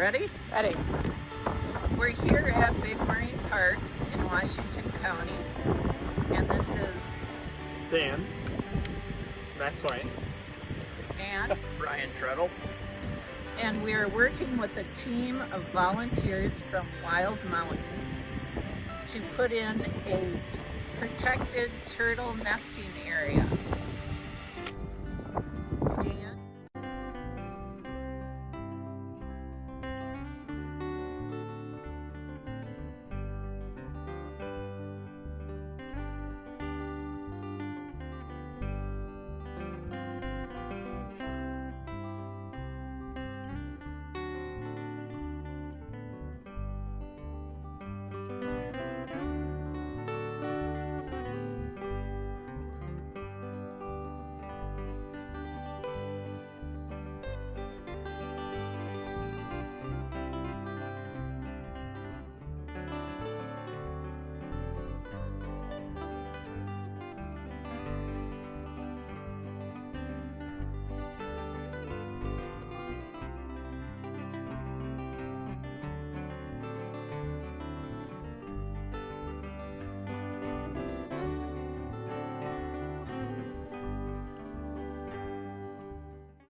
Ready? Ready. We're here at Big Marine Park in Washington County, and this is Dan. That's right. Ann, Ryan Treadle. and we are working with a team of volunteers from Wild Mountain to put in a protected turtle nesting area.